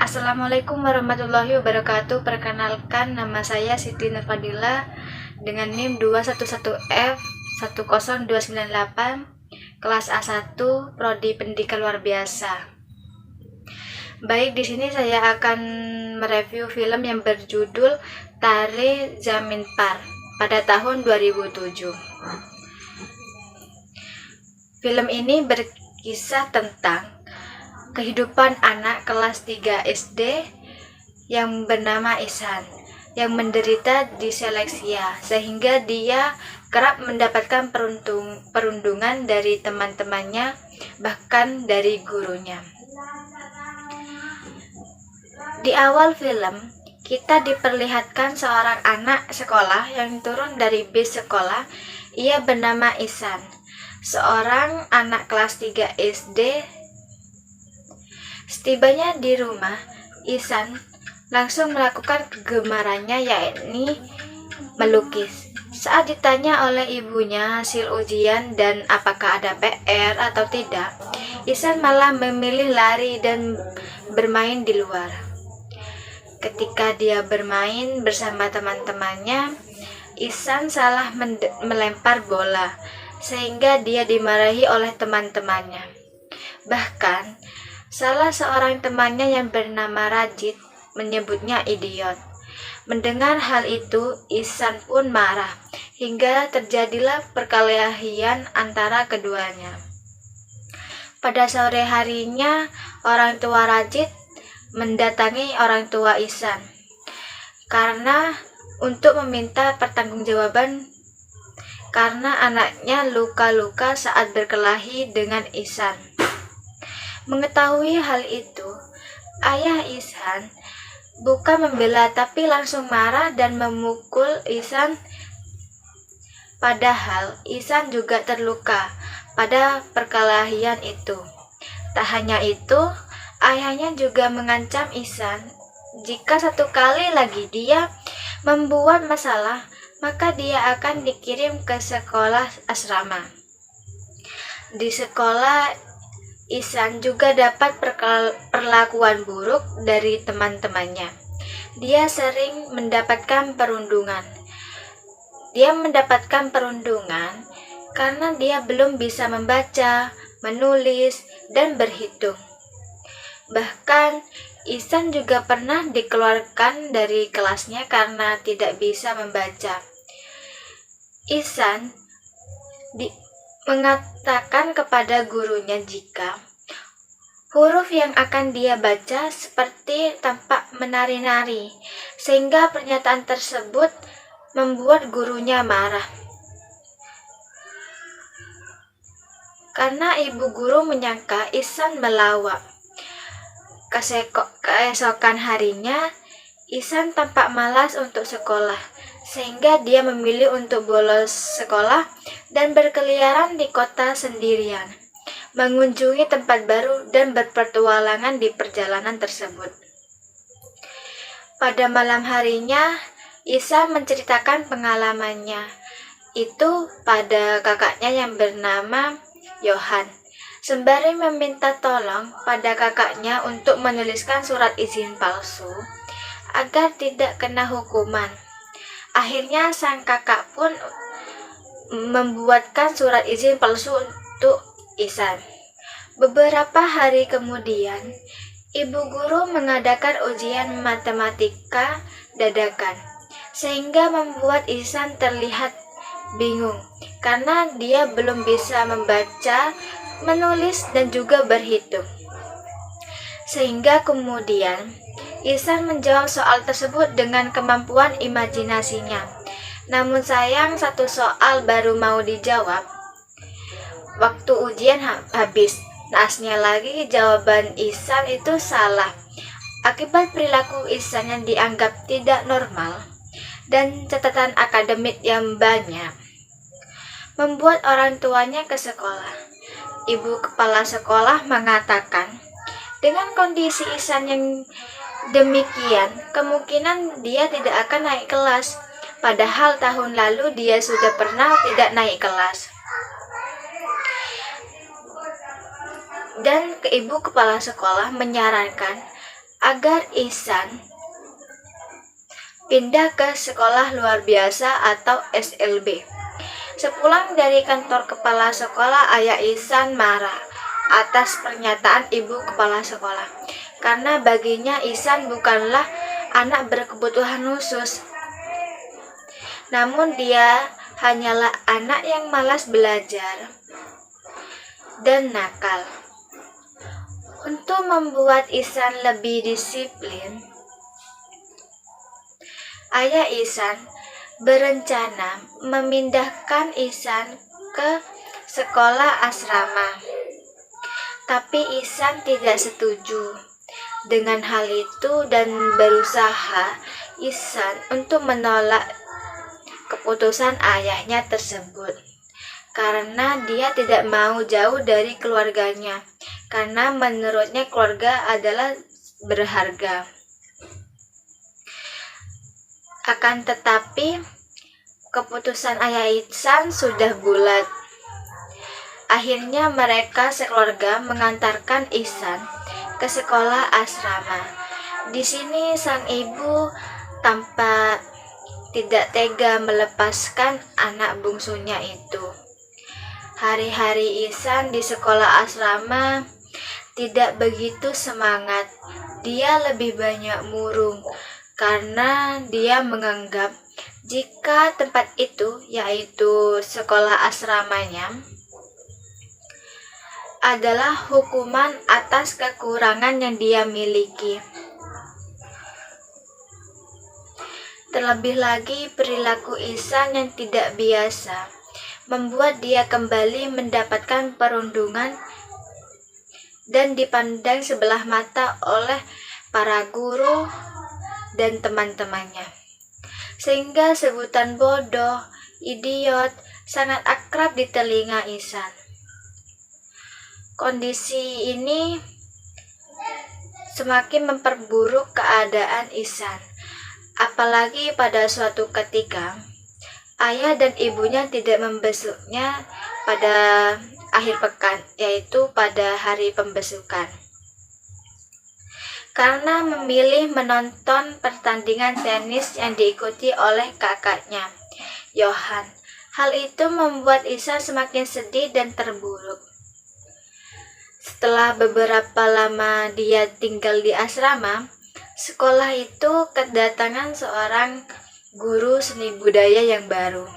Assalamualaikum warahmatullahi wabarakatuh. Perkenalkan, nama saya Siti Nurfadila dengan NIM 211F 10298, kelas A1, Prodi Pendidikan Luar Biasa. Baik, di sini saya akan mereview film yang berjudul Tare Zameen Par pada tahun 2007. Film ini berkisah tentang kehidupan anak kelas 3 SD yang bernama Ihsan yang menderita diseleksia, sehingga dia kerap mendapatkan perundungan dari teman-temannya, bahkan dari gurunya. Di awal film, kita diperlihatkan seorang anak sekolah yang turun dari bis sekolah. Ia bernama Ihsan, seorang anak kelas 3 SD. Setibanya di rumah, Ihsan langsung melakukan kegemarannya, yakni melukis. Saat ditanya oleh ibunya hasil ujian dan apakah ada PR atau tidak, Ihsan malah memilih lari dan bermain di luar. Ketika dia bermain bersama teman-temannya, Ihsan salah melempar bola, sehingga dia dimarahi oleh teman-temannya. Bahkan, salah seorang temannya yang bernama Rajid menyebutnya idiot. Mendengar hal itu, Ihsan pun marah, hingga terjadilah perkelahian antara keduanya. Pada sore harinya, orang tua Rajid mendatangi orang tua Ihsan karena untuk meminta pertanggungjawaban karena anaknya luka-luka saat berkelahi dengan Ihsan. Mengetahui hal itu, ayah Ihsan bukan membela tapi langsung marah dan memukul Ihsan. Padahal Ihsan juga terluka pada perkelahian itu. Tak hanya itu, ayahnya juga mengancam Ihsan jika satu kali lagi dia membuat masalah, maka dia akan dikirim ke sekolah asrama. Di sekolah, Ihsan juga dapat perlakuan buruk dari teman-temannya. Dia sering mendapatkan perundungan. Dia mendapatkan perundungan karena dia belum bisa membaca, menulis, dan berhitung. Bahkan, Ihsan juga pernah dikeluarkan dari kelasnya karena tidak bisa membaca. Ihsan mengatakan kepada gurunya jika huruf yang akan dia baca seperti tampak menari-nari, sehingga pernyataan tersebut membuat gurunya marah. Karena ibu guru menyangka Ihsan melawak. Keesokan harinya, Ihsan tampak malas untuk sekolah, sehingga dia memilih untuk bolos sekolah dan berkeliaran di kota sendirian, mengunjungi tempat baru dan berpetualangan di perjalanan tersebut. Pada malam harinya, Ihsan menceritakan pengalamannya itu pada kakaknya yang bernama Yohan, sembari meminta tolong pada kakaknya untuk menuliskan surat izin palsu agar tidak kena hukuman. Akhirnya sang kakak pun membuatkan surat izin palsu untuk Ihsan. Beberapa hari kemudian, ibu guru mengadakan ujian matematika dadakan, sehingga membuat Ihsan terlihat bingung karena dia belum bisa membaca, menulis, dan juga berhitung. Sehingga kemudian Ihsan menjawab soal tersebut dengan kemampuan imajinasinya. Namun sayang, satu soal baru mau dijawab, waktu ujian habis. Naasnya lagi, jawaban Ihsan itu salah. Akibat perilaku Ihsan yang dianggap tidak normal dan catatan akademik yang banyak, membuat orang tuanya ke sekolah. Ibu kepala sekolah mengatakan, dengan kondisi Ihsan yang demikian, kemungkinan dia tidak akan naik kelas. Padahal tahun lalu dia sudah pernah tidak naik kelas. Dan ibu kepala sekolah menyarankan agar Ihsan pindah ke sekolah luar biasa atau SLB. Sepulang dari kantor kepala sekolah, ayah Ihsan marah atas pernyataan ibu kepala sekolah. Karena baginya Ihsan bukanlah anak berkebutuhan khusus, namun dia hanyalah anak yang malas belajar dan nakal. Untuk membuat Ihsan lebih disiplin, ayah Ihsan berencana memindahkan Ihsan ke sekolah asrama. Tapi Ihsan tidak setuju dengan hal itu dan berusaha Ihsan untuk menolak keputusan ayahnya tersebut. Karena dia tidak mau jauh dari keluarganya, karena menurutnya keluarga adalah berharga. Akan tetapi, keputusan ayah Ihsan sudah bulat. Akhirnya mereka sekeluarga mengantarkan Ihsan ke sekolah asrama. Di sini sang ibu tampak tidak tega melepaskan anak bungsunya itu. Hari-hari Ihsan di sekolah asrama tidak begitu semangat. Dia lebih banyak murung karena dia menganggap jika tempat itu, yaitu sekolah asramanya, adalah hukuman atas kekurangan yang dia miliki. Terlebih lagi, perilaku Ihsan yang tidak biasa membuat dia kembali mendapatkan perundungan dan dipandang sebelah mata oleh para guru dan teman-temannya. Sehingga sebutan bodoh, idiot sangat akrab di telinga Ihsan. Kondisi ini semakin memperburuk keadaan Ihsan. Apalagi pada suatu ketika, ayah dan ibunya tidak membesuknya pada akhir pekan, yaitu pada hari pembesukan, karena memilih menonton pertandingan tenis yang diikuti oleh kakaknya, Johan. Hal itu membuat Ihsan semakin sedih dan terburuk. Setelah beberapa lama dia tinggal di asrama, sekolah itu kedatangan seorang guru seni budaya yang baru,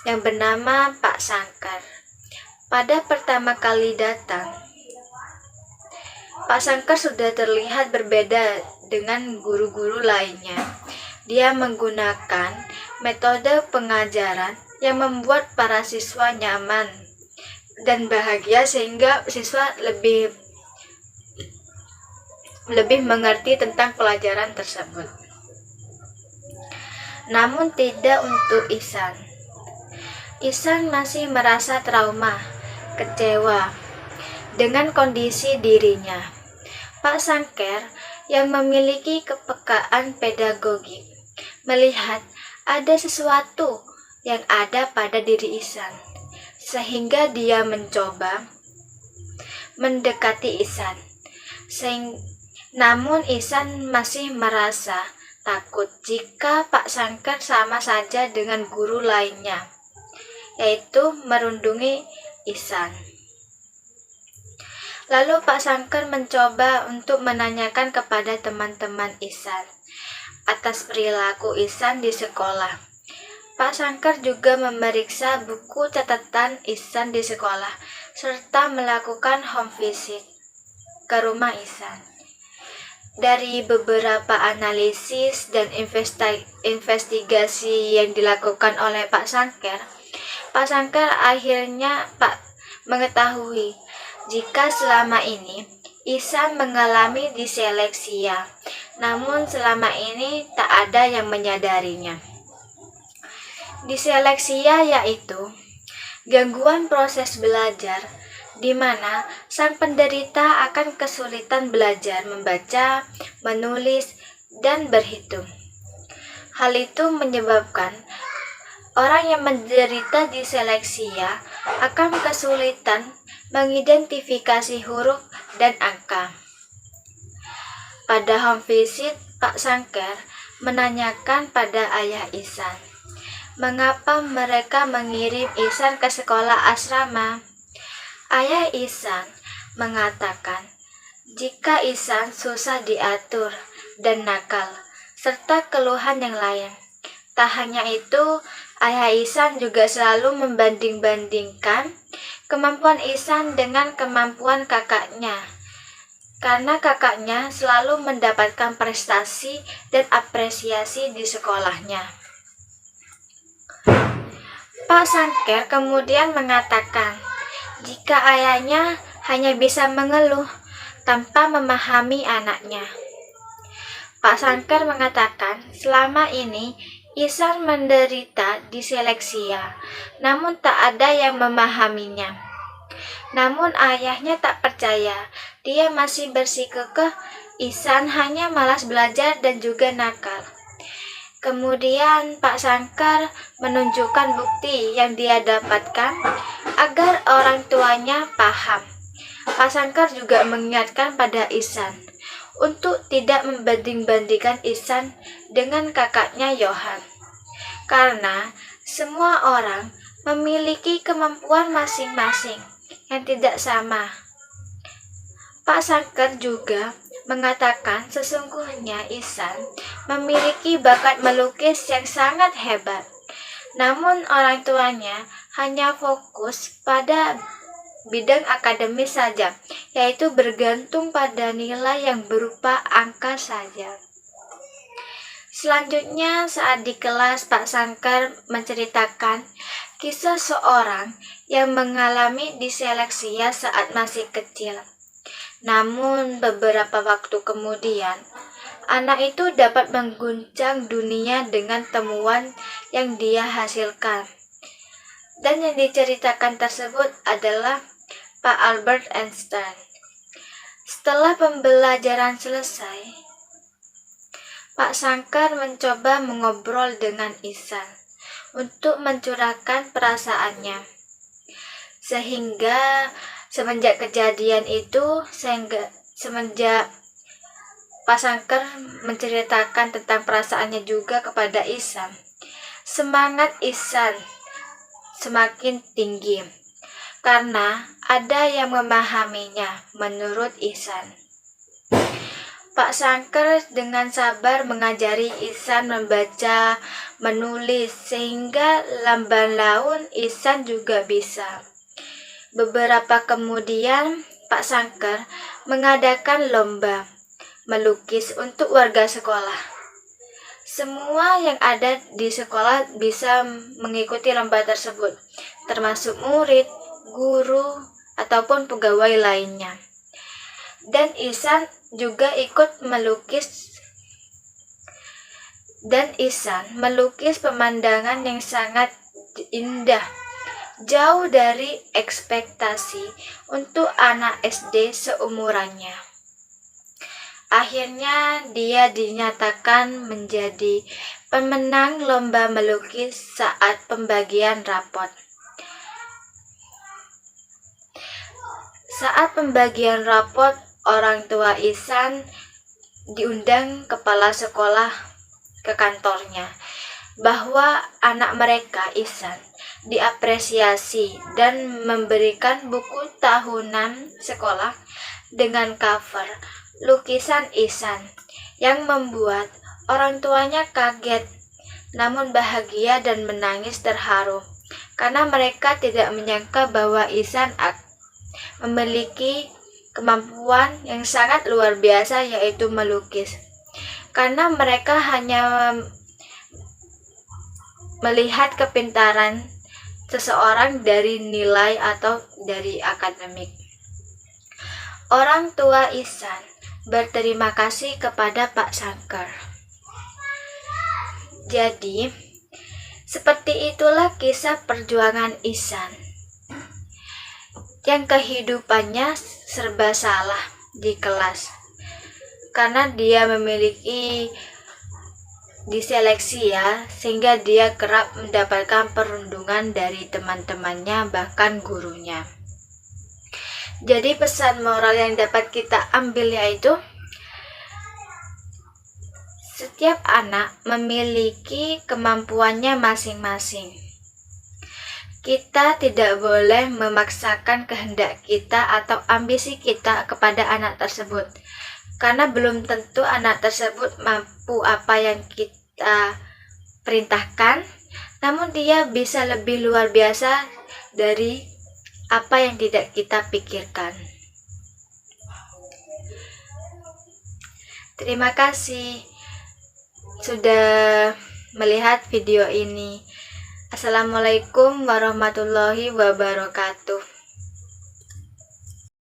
yang bernama Pak Sangkar. Pada pertama kali datang, Pak Sangkar sudah terlihat berbeda dengan guru-guru lainnya. Dia menggunakan metode pengajaran yang membuat para siswa nyaman dan bahagia, sehingga siswa lebih mengerti tentang pelajaran tersebut. Namun tidak untuk Ihsan. Ihsan masih merasa trauma, kecewa dengan kondisi dirinya. Pak Sangkar yang memiliki kepekaan pedagogik melihat ada sesuatu yang ada pada diri Ihsan, sehingga dia mencoba mendekati Ihsan. Namun Ihsan masih merasa takut jika Pak Sangkar sama saja dengan guru lainnya, yaitu merundungi Ihsan. Lalu Pak Sangkar mencoba untuk menanyakan kepada teman-teman Ihsan atas perilaku Ihsan di sekolah. Pak Sangkar juga memeriksa buku catatan Ihsan di sekolah, serta melakukan home visit ke rumah Ihsan. Dari beberapa analisis dan investigasi yang dilakukan oleh Pak Sangkar akhirnya mengetahui jika selama ini Ihsan mengalami diseleksia, namun selama ini tak ada yang menyadarinya. Diseleksia yaitu gangguan proses belajar di mana sang penderita akan kesulitan belajar membaca, menulis, dan berhitung. Hal itu menyebabkan orang yang menderita diseleksia akan kesulitan mengidentifikasi huruf dan angka. pada home visit, Pak Sangker menanyakan pada ayah Ihsan, mengapa mereka mengirim Ihsan ke sekolah asrama. Ayah Ihsan mengatakan, jika Ihsan susah diatur dan nakal, serta keluhan yang lain. Tak hanya itu, ayah Ihsan juga selalu membanding-bandingkan kemampuan Ihsan dengan kemampuan kakaknya, karena kakaknya selalu mendapatkan prestasi dan apresiasi di sekolahnya. Pak Sangker kemudian mengatakan, jika ayahnya hanya bisa mengeluh tanpa memahami anaknya. Pak Sangker mengatakan, selama ini Ihsan menderita diseleksia, namun tak ada yang memahaminya. Namun ayahnya tak percaya, dia masih bersikukuh Ihsan hanya malas belajar dan juga nakal. Kemudian Pak Sangker menunjukkan bukti yang dia dapatkan agar orang tuanya paham. Pak Sangker juga mengingatkan pada Ihsan untuk tidak membanding-bandingkan Ihsan dengan kakaknya Yohan, karena semua orang memiliki kemampuan masing-masing yang tidak sama. Pak Sangker juga mengatakan sesungguhnya Ihsan memiliki bakat melukis yang sangat hebat, namun orang tuanya hanya fokus pada bidang akademis saja, yaitu bergantung pada nilai yang berupa angka saja. Selanjutnya, saat di kelas, Pak Sangker menceritakan kisah seorang yang mengalami diseleksia saat masih kecil. Namun beberapa waktu kemudian, anak itu dapat mengguncang dunia dengan temuan yang dia hasilkan. Dan yang diceritakan tersebut adalah Pak Albert Einstein. Setelah pembelajaran selesai, Pak Sangker mencoba mengobrol dengan Ihsan untuk mencurahkan perasaannya. Sehingga semenjak kejadian itu, semenjak Pak Sangker menceritakan tentang perasaannya juga kepada Ihsan, semangat Ihsan semakin tinggi karena ada yang memahaminya menurut Ihsan. Pak Sangker dengan sabar mengajari Ihsan membaca, menulis, sehingga lamban laun Ihsan juga bisa. Beberapa kemudian, Pak Sangker mengadakan lomba melukis untuk warga sekolah. Semua yang ada di sekolah bisa mengikuti lomba tersebut, termasuk murid, guru, ataupun pegawai lainnya. Dan Ihsan juga ikut melukis, pemandangan yang sangat indah, jauh dari ekspektasi untuk anak SD seumurannya. Akhirnya dia dinyatakan menjadi pemenang lomba melukis saat pembagian rapot. Saat pembagian rapot, orang tua Ihsan diundang kepala sekolah ke kantornya bahwa anak mereka Ihsan diapresiasi dan memberikan buku tahunan sekolah dengan cover lukisan Ihsan yang membuat orang tuanya kaget, namun bahagia dan menangis terharu karena mereka tidak menyangka bahwa Ihsan memiliki kemampuan yang sangat luar biasa, yaitu melukis. Karena mereka hanya melihat kepintaran seseorang dari nilai atau dari akademik. Orang tua Ihsan berterima kasih kepada Pak Sangker. Jadi, seperti itulah kisah perjuangan Ihsan yang kehidupannya serba salah di kelas karena dia memiliki diseleksia, sehingga dia kerap mendapatkan perundungan dari teman-temannya, bahkan gurunya. Jadi pesan moral yang dapat kita ambil yaitu Setiap anak memiliki kemampuannya masing-masing. Kita tidak boleh memaksakan kehendak kita atau ambisi kita kepada anak tersebut, karena belum tentu anak tersebut mampu apa yang kita perintahkan, namun dia bisa lebih luar biasa dari apa yang tidak kita pikirkan. Terima kasih sudah melihat video ini. Assalamualaikum warahmatullahi wabarakatuh.